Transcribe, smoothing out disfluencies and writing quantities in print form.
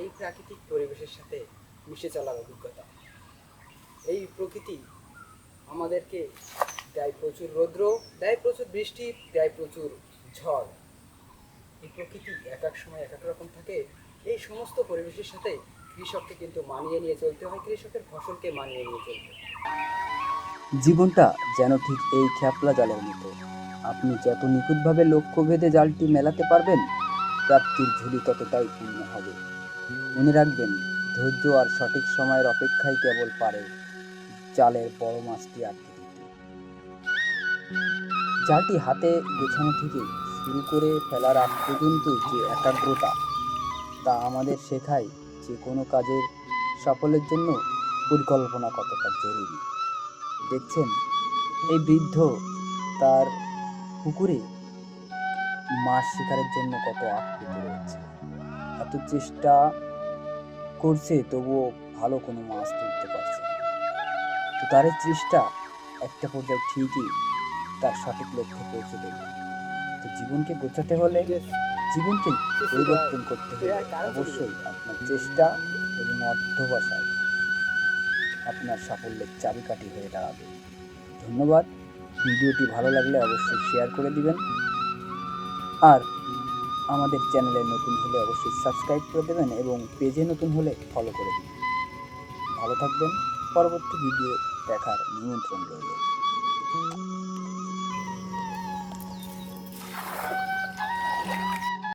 এই প্রাকৃতিক পরিবেশের সাথে মিশে চলার অভিজ্ঞতা। এই প্রকৃতি আমাদেরকে দেয় প্রচুর রৌদ্র, দেয় প্রচুর বৃষ্টি, দেয় প্রচুর ঝড়। এই প্রকৃতি এক এক সময় এক এক রকম থাকে। এই সমস্ত পরিবেশের সাথে কৃষককে কিন্তু মানিয়ে নিয়ে চলতে হয়, কৃষকের ফসলকে মানিয়ে নিয়ে চলতে হয়। জীবনটা যেন ঠিক এই খ্যাপলা জালের মতো। আপনি যত নিখুঁতভাবে লক্ষ্য ভেদে জালটি মেলাতে পারবেন, প্রাপ্তির ঝুলি ততটাই পূর্ণ হবে। মনে রাখবেন, ধৈর্য আর সঠিক সময়ের অপেক্ষাই কেবল পারে জালের বড় মাছটি আটকে দিতে। জালটি হাতে গোছানো থেকে শুরু করে ফেলার আগ পর্যন্ত যে একাগ্রতা, তা আমাদের শেখায় যে কোনো কাজের সাফল্যের জন্য পরিকল্পনা কতটা জরুরি। দেখছেন, এই বৃদ্ধ তার পুকুরে মাছ শিকারের জন্য কত আপ্লুত রয়েছে। এত চেষ্টা করছে, তবুও ভালো কোনো মাছ তুলতে পারছে না। তো তার এই চেষ্টা একটা পর্যায়ে ঠিকই তার সঠিক লক্ষ্যে পৌঁছে দেবে। তো জীবনকে গোছাতে হলে, জীবনকে পরিবর্তন করতে হলে অবশ্যই আপনার চেষ্টা এবং অধ্যবসায় আপনার সাফল্যের চাবিকাঠি হয়ে দাঁড়াবে। ধন্যবাদ। ভিডিওটি ভালো লাগলে অবশ্যই শেয়ার করে দিবেন, আর আমাদের চ্যানেলে নতুন হলে অবশ্যই সাবস্ক্রাইব করে দেবেন এবং পেজে নতুন হলে ফলো করে দিবেন। ভালো থাকবেন। পরবর্তী ভিডিও দেখার নিমন্ত্রণ রইল।